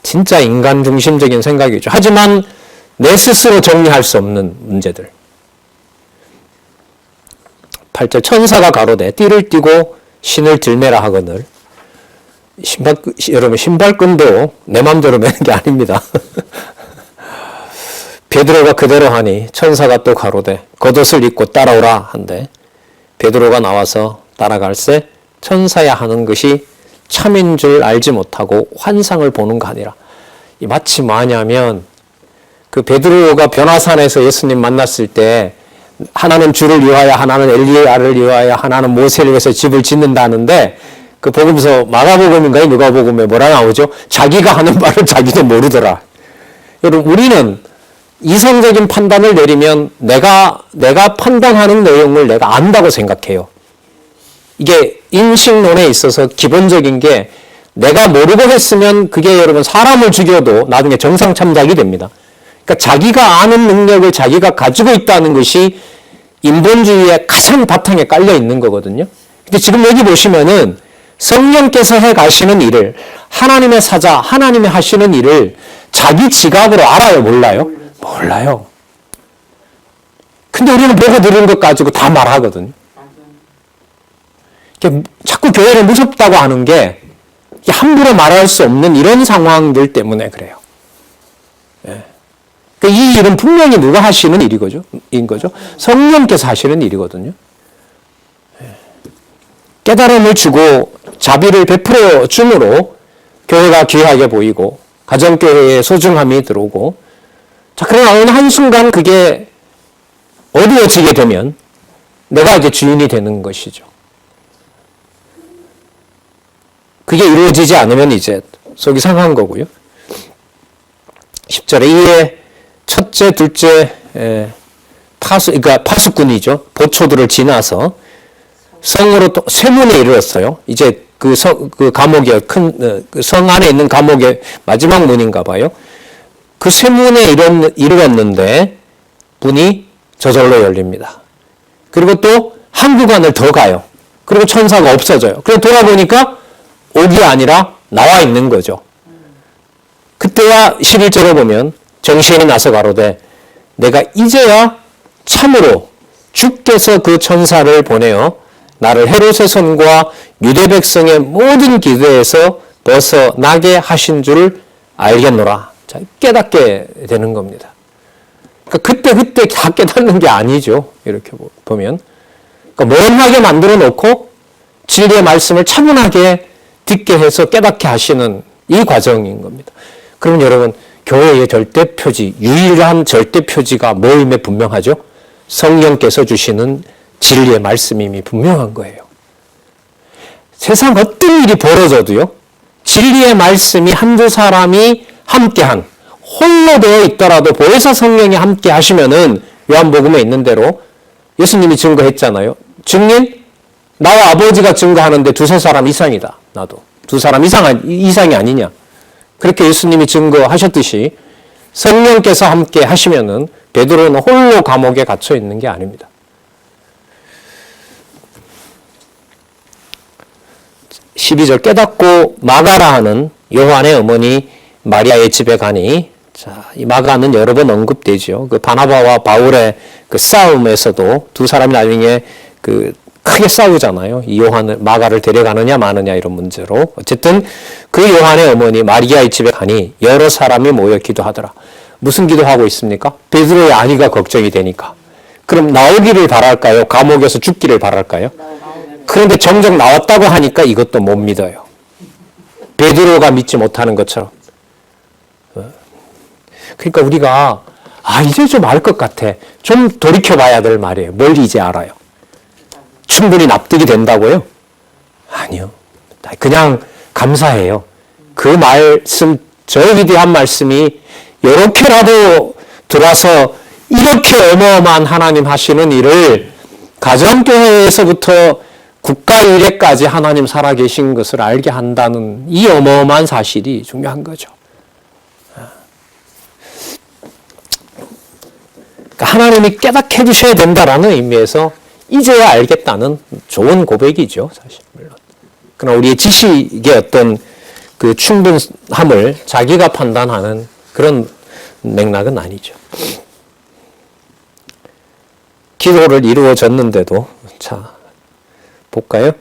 진짜 인간 중심적인 생각이죠. 하지만 내 스스로 정리할 수 없는 문제들. 8절 천사가 가로되 띠를 띠고 신을 들매라 하거늘. 여러분 신발끈도 내 맘대로 매는 게 아닙니다. 베드로가 그대로 하니 천사가 또 가로되 겉옷을 입고 따라오라 한데 베드로가 나와서 따라갈새 천사야 하는 것이 참인 줄 알지 못하고 환상을 보는 거 아니라, 이 마치 뭐냐면 그 베드로가 변화산에서 예수님 만났을 때 하나는 주를 위하여, 하나는 엘리야를 위하여, 하나는 모세를 위해서 집을 짓는다는데, 그 복음서 마가복음인가요? 누가복음에 뭐라 나오죠? 자기가 하는 말을 자기도 모르더라. 여러분, 우리는 이성적인 판단을 내리면 내가 판단하는 내용을 내가 안다고 생각해요. 이게 인식론에 있어서 기본적인 게, 내가 모르고 했으면 그게 여러분 사람을 죽여도 나중에 정상참작이 됩니다. 그러니까 자기가 아는 능력을 자기가 가지고 있다는 것이 인본주의의 가장 바탕에 깔려 있는 거거든요. 근데 지금 여기 보시면은 성령께서 해 가시는 일을, 하나님의 사자, 하나님이 하시는 일을 자기 지각으로 알아요, 몰라요? 몰라요. 근데 우리는 보고 들은 것 가지고 다 말하거든요. 자꾸 교회를 무섭다고 하는 게 함부로 말할 수 없는 이런 상황들 때문에 그래요. 이 일은 분명히 누가 하시는 일인 거죠? 성령께서 하시는 일이거든요. 깨달음을 주고 자비를 베풀어 줌으로 교회가 귀하게 보이고 가정교회의 소중함이 들어오고, 자, 그러나 어느 한순간 그게 어두워지게 되면 내가 이제 주인이 되는 것이죠. 그게 이루어지지 않으면 이제 속이 상한 거고요. 10절에 이에 첫째, 둘째 그러니까 파수꾼이죠. 보초들을 지나서 성으로 또 쇠문에 이르렀어요. 이제 그 감옥의 그 성 안에 있는 감옥의 마지막 문인가 봐요. 그 쇠문에 이르렀는데 문이 저절로 열립니다. 그리고 또 한 구간을 더 가요. 그리고 천사가 없어져요. 그래서 돌아보니까 옥이 아니라 나와 있는 거죠. 그때야 11절에 보면 정신이 나서 가로되 내가 이제야 참으로 주께서 그 천사를 보내어 나를 헤롯의 손과 유대 백성의 모든 기대에서 벗어나게 하신 줄 알겠노라. 자, 깨닫게 되는 겁니다. 그러니까 그때 다 깨닫는 게 아니죠. 이렇게 보면. 그러니까 멍하게 만들어 놓고 진리의 말씀을 차분하게 듣게 해서 깨닫게 하시는 이 과정인 겁니다. 그러면 여러분, 교회의 절대표지, 유일한 절대표지가 뭐임에 분명하죠? 성령께서 주시는 진리의 말씀임이 분명한 거예요. 세상 어떤 일이 벌어져도요, 진리의 말씀이 한두 사람이 함께한, 홀로 되어 있더라도 보혜사 성령이 함께 하시면은 요한복음에 있는 대로 예수님이 증거했잖아요. 증인? 나와 아버지가 증거하는데 두세 사람 이상이다. 나도. 두 사람 이상이 아니냐. 그렇게 예수님이 증거하셨듯이 성령께서 함께 하시면은 베드로는 홀로 감옥에 갇혀 있는 게 아닙니다. 12절 깨닫고 마가라 하는 요한의 어머니 마리아의 집에 가니, 자, 이 마가는 여러 번 언급되죠. 그 바나바와 바울의 그 싸움에서도 두 사람이 나중에 그 크게 싸우잖아요. 이 요한을, 마가를 데려가느냐 마느냐 이런 문제로. 어쨌든 그 요한의 어머니 마리아의 집에 가니 여러 사람이 모여 기도하더라. 무슨 기도하고 있습니까? 베드로의 안위가 걱정이 되니까. 그럼 나오기를 바랄까요? 감옥에서 죽기를 바랄까요? 그런데 정작 나왔다고 하니까 이것도 못 믿어요. 베드로가 믿지 못하는 것처럼. 그러니까 우리가 이제 좀 알 것 같아. 좀 돌이켜봐야 될 말이에요. 뭘 이제 알아요? 충분히 납득이 된다고요? 아니요. 그냥 감사해요. 그 말씀, 저 위대한 말씀이 이렇게라도 들어와서 이렇게 어마어마한 하나님 하시는 일을 가정교회에서부터 국가 일에까지 하나님 살아계신 것을 알게 한다는 이 어마어마한 사실이 중요한 거죠. 그러니까 하나님이 깨닫게 해주셔야 된다라는 의미에서 이제야 알겠다는 좋은 고백이죠, 사실. 물론. 그러나 우리의 지식의 어떤 그 충분함을 자기가 판단하는 그런 맥락은 아니죠. 기도를 이루어졌는데도, 자, 볼까요?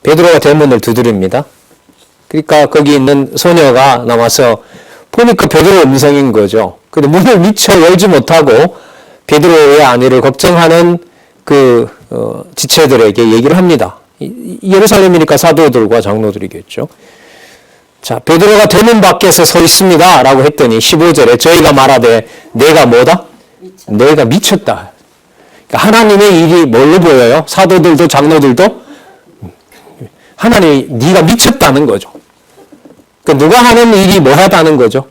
베드로가 대문을 두드립니다. 그러니까 거기 있는 소녀가 나와서 보니까 베드로 음성인 거죠. 근데 문을 미처 열지 못하고 베드로의 안위를 걱정하는 그 지체들에게 얘기를 합니다. 예루살렘이니까 사도들과 장로들이겠죠. 자, 베드로가 대문 밖에서 서 있습니다 라고 했더니 15절에 저희가 말하되 내가 뭐다? 내가 미쳤다. 그러니까 하나님의 일이 뭘로 보여요? 사도들도 장로들도 하나님이 네가 미쳤다는 거죠. 그러니까 누가 하는 일이 뭐하다는 거죠?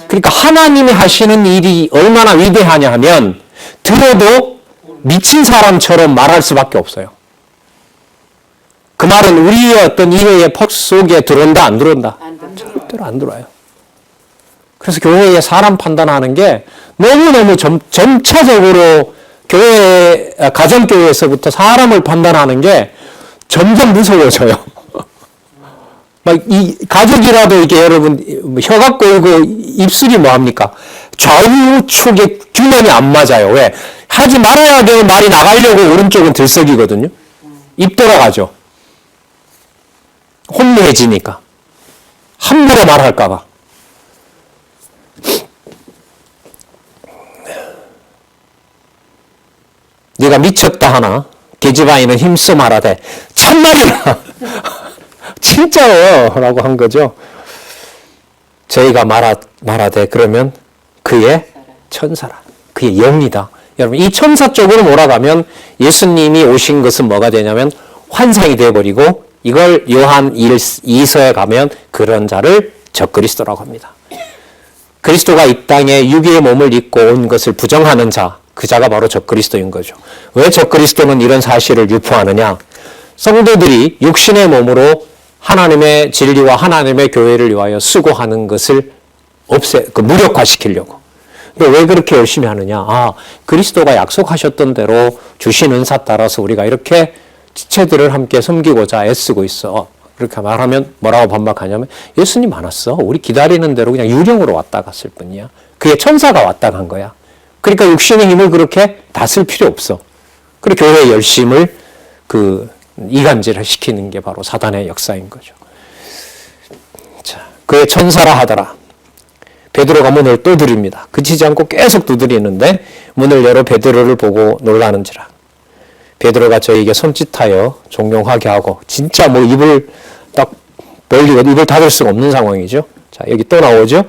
그러니까 하나님이 하시는 일이 얼마나 위대하냐 하면 들어도 미친 사람처럼 말할 수밖에 없어요. 그 말은 우리의 어떤 이해의 퍽 속에 들어온다 안 들어온다? 절대로 안 들어와요. 그래서 교회에 사람 판단하는 게 너무너무 점차적으로 교회, 가정교회에서부터 사람을 판단하는 게 점점 무서워져요. 막 이 가족이라도 이게 여러분 혀가 꼬이고 입술이 뭐합니까? 좌우측의 균형이 안 맞아요. 왜? 하지 말아야 될 말이 나가려고 오른쪽은 들썩이거든요. 입 돌아가죠. 혼미해지니까. 함부로 말할까 봐. 네가 미쳤다 하나 계집아이는 힘써 말하되 참말이라 진짜요 라고 한 거죠. 저희가 말하되 그러면 그의 천사라. 그의 영이다. 여러분 이 천사 쪽으로 몰아가면 예수님이 오신 것은 뭐가 되냐면 환상이 되어버리고 이걸 요한 2서에 가면 그런 자를 적그리스도라고 합니다. 그리스도가 이 땅에 육의 몸을 입고 온 것을 부정하는 자, 그 자가 바로 적그리스도인 거죠. 왜 적그리스도는 이런 사실을 유포하느냐? 성도들이 육신의 몸으로 하나님의 진리와 하나님의 교회를 위하여 수고하는 것을 무력화시키려고. 왜 그렇게 열심히 하느냐? 그리스도가 약속하셨던 대로 주신 은사 따라서 우리가 이렇게 지체들을 함께 섬기고자 애쓰고 있어. 그렇게 말하면 뭐라고 반박하냐면 예수님 안 왔어. 우리 기다리는 대로 그냥 유령으로 왔다 갔을 뿐이야. 그게 천사가 왔다 간 거야. 그러니까 육신의 힘을 그렇게 다쓸 필요 없어. 그리고 교회의 열심을 이간질을 시키는 게 바로 사단의 역사인 거죠. 자, 그의 천사라 하더라. 베드로가 문을 또 두드립니다. 그치지 않고 계속 두드리는데 문을 열어 베드로를 보고 놀라는지라. 베드로가 저에게 손짓하여 종용하게 하고 진짜 입을 딱 벌리고 입을 닫을 수가 없는 상황이죠. 자, 여기 또 나오죠.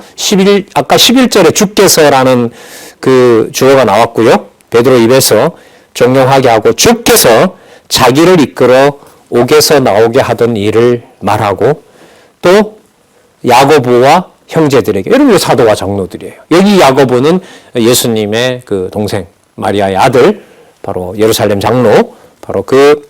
아까 11절에 주께서라는 그 주어가 나왔고요. 베드로 입에서 종용하게 하고 주께서 자기를 이끌어 옥에서 나오게 하던 일을 말하고 또 야고보와 형제들에게, 여러분 사도와 장로들이에요. 여기 야고보는 예수님의 그 동생 마리아의 아들 바로 예루살렘 장로, 바로 그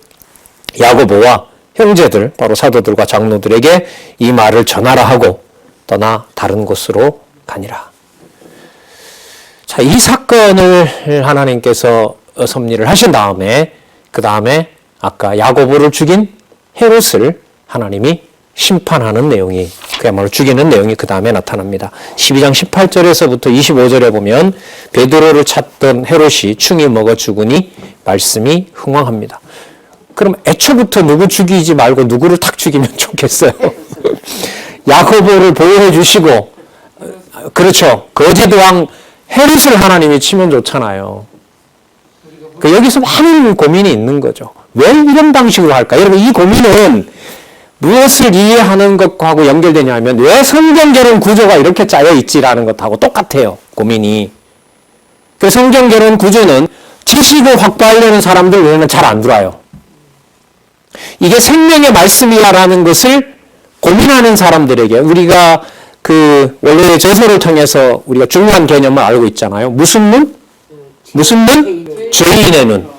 야고보와 형제들, 바로 사도들과 장로들에게 이 말을 전하라 하고 떠나 다른 곳으로 가니라. 자, 이 사건을 하나님께서 섭리를 하신 다음에, 그 다음에 아까 야고보를 죽인 헤롯을 하나님이 심판하는 내용이, 그야말로 죽이는 내용이 그 다음에 나타납니다. 12장 18절에서부터 25절에 보면 베드로를 찾던 헤롯이 충이 먹어 죽으니 말씀이 흥왕합니다. 그럼 애초부터 누구 죽이지 말고 누구를 탁 죽이면 좋겠어요. 야고보를 보호해 주시고, 그렇죠. 거짓왕 헤롯을 하나님이 치면 좋잖아요. 여기서 많은 고민이 있는 거죠. 왜 이런 방식으로 할까? 여러분, 이 고민은 무엇을 이해하는 것하고 연결되냐면 왜 성경결혼 구조가 이렇게 짜여 있지라는 것하고 똑같아요. 고민이. 그 성경결혼 구조는 지식을 확보하려는 사람들 외에는 잘 안 들어와요. 이게 생명의 말씀이야라는 것을 고민하는 사람들에게 우리가 그 원래의 저서를 통해서 우리가 중요한 개념을 알고 있잖아요. 무슨 문? 무슨 문? 죄인의 눈.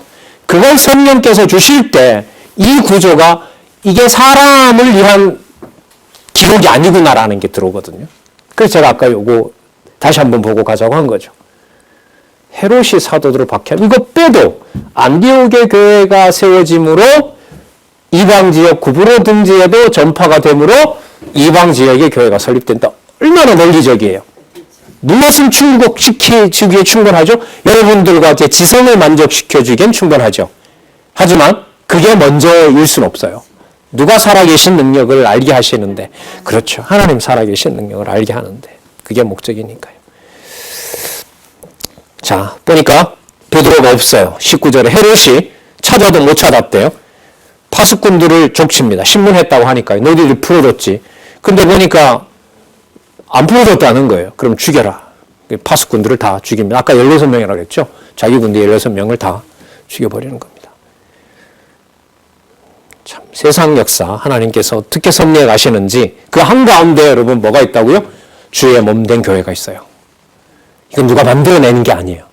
그걸 성령께서 주실 때 이 구조가 이게 사람을 위한 기록이 아니구나라는 게 들어오거든요. 그래서 제가 아까 요거 다시 한번 보고 가자고 한 거죠. 헤롯이 사도들을 박해하고 이거 빼도 안디옥의 교회가 세워짐으로 이방 지역 구브로 등지에도 전파가 되므로 이방 지역의 교회가 설립된다. 얼마나 논리적이에요. 무엇을 충족시키기에 충분하죠? 여러분들과 제 지성을 만족시켜주기엔 충분하죠. 하지만 그게 먼저일 수는 없어요. 누가 살아계신 능력을 알게 하시는데, 그렇죠. 하나님 살아계신 능력을 알게 하는데 그게 목적이니까요. 자, 보니까 베드로가 없어요. 19절에 헤롯이 찾아도 못 찾았대요. 파수꾼들을 족칩니다. 신문했다고 하니까요. 너희들이 풀어줬지. 근데 보니까 안 풀어줬다는 거예요. 그럼 죽여라. 파수꾼들을 다 죽입니다. 아까 16명이라고 했죠. 자기 군대 16명을 다 죽여버리는 겁니다. 참, 세상 역사 하나님께서 어떻게 섭리해 가시는지 그 한가운데 여러분 뭐가 있다고요? 주의 몸된 교회가 있어요. 이건 누가 만들어내는 게 아니에요.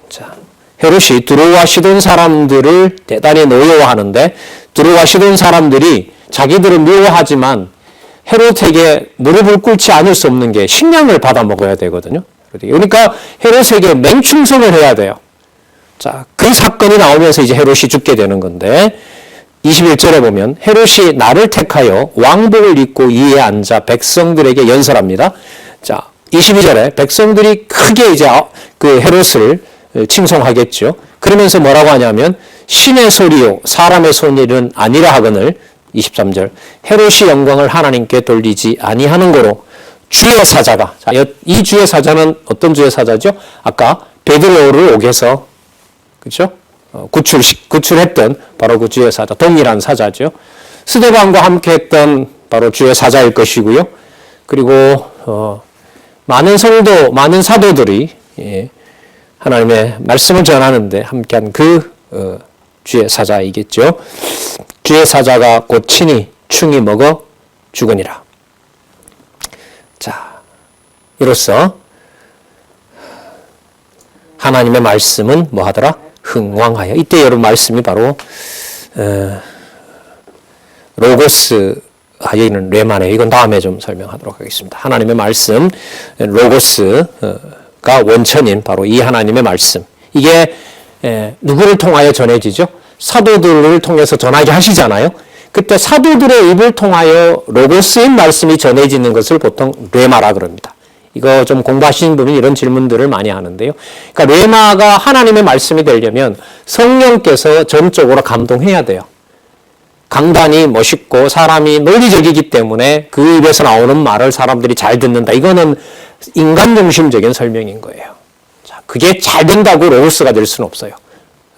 자, 헤롯이 두로와 시돈 사람들을 대단히 노여워하는데 두로와 시돈 사람들이 자기들은 미워하지만 헤롯에게 무릎을 꿇지 않을 수 없는 게 식량을 받아 먹어야 되거든요. 그러니까 헤롯에게 맹충성을 해야 돼요. 자, 그 사건이 나오면서 이제 헤롯이 죽게 되는 건데 21절에 보면 헤롯이 나를 택하여 왕복을 입고 이에 앉아 백성들에게 연설합니다. 자, 22절에 백성들이 크게 이제 그 헤롯을 칭송하겠죠. 그러면서 뭐라고 하냐면 신의 소리요 사람의 소리는 아니라 하거늘 23절 헤롯이 영광을 하나님께 돌리지 아니하는 거로 주의 사자가, 자, 이 주의 사자는 어떤 주의 사자죠? 아까 베드로를 옥에서 그렇죠? 구출했던 바로 그 주의 사자, 동일한 사자죠. 스데반과 함께 했던 바로 주의 사자일 것이고요. 그리고 많은 성도, 많은 사도들이 하나님의 말씀을 전하는데 함께한 그 주의 사자이겠죠. 주의 사자가 곧 친히 충이 먹어 죽으니라. 자, 이로써 하나님의 말씀은 뭐 하더라? 흥왕하여. 이때 여러분 말씀이 바로 로고스 하여 있는 레마네요. 이건 다음에 좀 설명하도록 하겠습니다. 하나님의 말씀, 로고스가 원천인 바로 이 하나님의 말씀. 이게 누구를 통하여 전해지죠? 사도들을 통해서 전하게 하시잖아요. 그때 사도들의 입을 통하여 로고스인 말씀이 전해지는 것을 보통 레마라 그럽니다. 이거 좀 공부하시는 분이 이런 질문들을 많이 하는데요. 그러니까 레마가 하나님의 말씀이 되려면 성령께서 전적으로 감동해야 돼요. 강단이 멋있고 사람이 논리적이기 때문에 그 입에서 나오는 말을 사람들이 잘 듣는다. 이거는 인간 중심적인 설명인 거예요. 자, 그게 잘 된다고 로고스가 될 수는 없어요.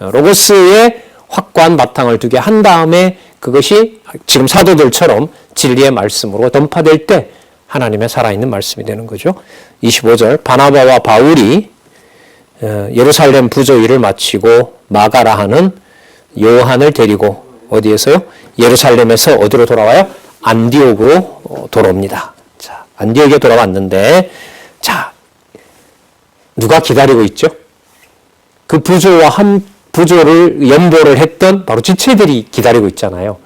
로고스에 확고한 바탕을 두게 한 다음에 그것이 지금 사도들처럼 진리의 말씀으로 던파될 때 하나님의 살아있는 말씀이 되는 거죠. 25절 바나바와 바울이 예루살렘 부조 일을 마치고 마가라 하는 요한을 데리고 어디에서요? 예루살렘에서 어디로 돌아와요? 안디옥으로 돌아옵니다. 자, 안디옥에 돌아왔는데 자, 누가 기다리고 있죠? 그 부조를 연보를 했던 바로 지체들이 기다리고 있잖아요.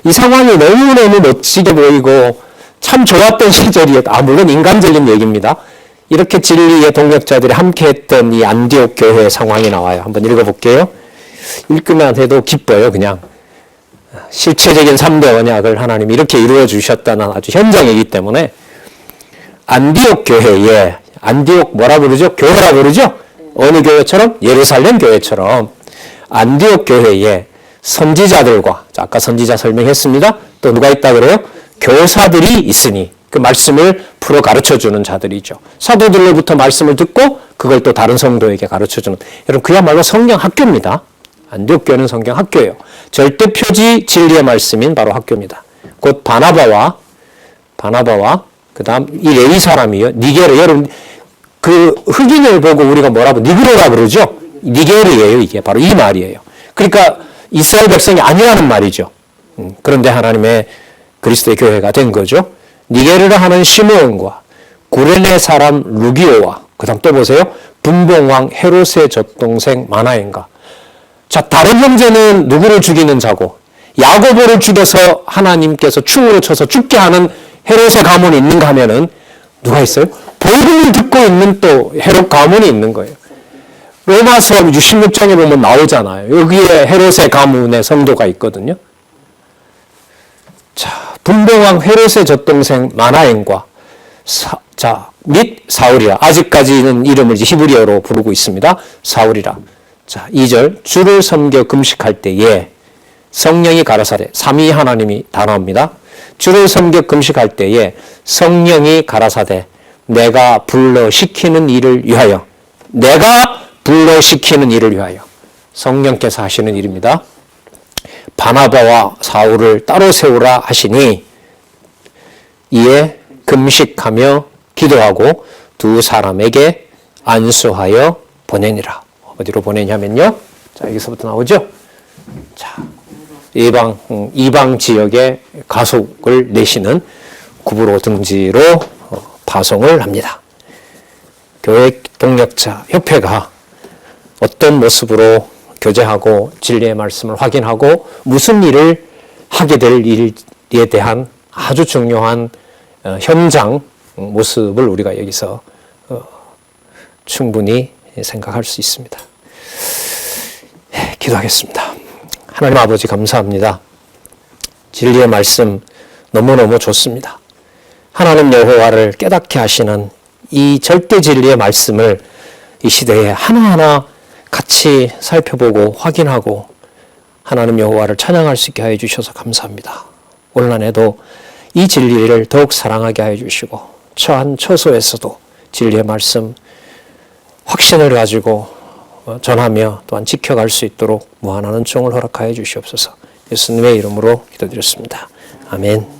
이 상황이 너무너무 멋지게 보이고 참 좋았던 시절이었다. 물론 인간적인 얘기입니다. 이렇게 진리의 동역자들이 함께했던 이 안디옥 교회의 상황이 나와요. 한번 읽어볼게요. 읽기만 해도 기뻐요. 그냥 실체적인 3대 언약을 하나님이 이렇게 이루어 주셨다는 아주 현장이기 때문에 안디옥 교회에, 안디옥 뭐라 부르죠? 교회라 부르죠? 어느 교회처럼? 예루살렘 교회처럼 안디옥 교회에 선지자들과, 아까 선지자 설명했습니다. 또 누가 있다 그래요? 교사들이 있으니, 그 말씀을 풀어 가르쳐주는 자들이죠. 사도들로부터 말씀을 듣고 그걸 또 다른 성도에게 가르쳐주는, 여러분 그야말로 성경 학교입니다. 안디옥 교회는 성경 학교예요. 절대 표지 진리의 말씀인 바로 학교입니다. 곧 바나바와 그 다음 이 레위 사람이요. 니게르. 여러분 그 흑인을 보고 우리가 뭐라고 니그로라 그러죠. 니게르예요. 이게 바로 이 말이에요. 그러니까 이스라엘 백성이 아니라는 말이죠. 그런데 하나님의 그리스도의 교회가 된 거죠. 니게르를 하는 시므온과 구레네 사람 루기오와 그 다음 또 보세요. 분봉왕 헤롯의 젖동생 마나엔가. 자, 다른 형제는 누구를 죽이는 자고 야고보를 죽여서 하나님께서 충으로 쳐서 죽게 하는 헤롯의 가문이 있는가 하면은 누가 있어요? 복음을 듣고 있는 또 헤롯 가문이 있는 거예요. 로마서 16장에 보면 나오잖아요. 여기에 헤롯의 가문의 성도가 있거든요. 자, 분봉왕 헤롯의 젖동생 마나엔과 및 사울이라. 아직까지는 이름을 이제 히브리어로 부르고 있습니다. 사울이라. 자, 2절. 주를 섬겨 금식할 때에 성령이 가라사대. 삼위 하나님이 단어입니다. 주를 섬겨 금식할 때에 성령이 가라사대. 내가 불러시키는 일을 위하여. 내가 불러시키는 일을 위하여. 성령께서 하시는 일입니다. 바나바와 사울을 따로 세우라 하시니 이에 금식하며 기도하고 두 사람에게 안수하여 보내니라. 어디로 보내냐면요. 자, 여기서부터 나오죠. 자, 이방 지역에 가속을 내시는 구브로 등지로 파송을 합니다. 교회 동역자 협회가 어떤 모습으로 교제하고 진리의 말씀을 확인하고 무슨 일을 하게 될 일에 대한 아주 중요한 현장 모습을 우리가 여기서 충분히 생각할 수 있습니다. 기도하겠습니다. 하나님 아버지 감사합니다. 진리의 말씀 너무너무 좋습니다. 하나님 여호와를 깨닫게 하시는 이 절대 진리의 말씀을 이 시대에 하나하나 같이 살펴보고 확인하고 하나님 여호와를 찬양할 수 있게 하여 주셔서 감사합니다. 오늘날에도 이 진리를 더욱 사랑하게 하여 주시고 처한 처소에서도 진리의 말씀 확신을 가지고 전하며 또한 지켜갈 수 있도록 무한한 은총을 허락하여 주시옵소서. 예수님의 이름으로 기도드렸습니다. 아멘.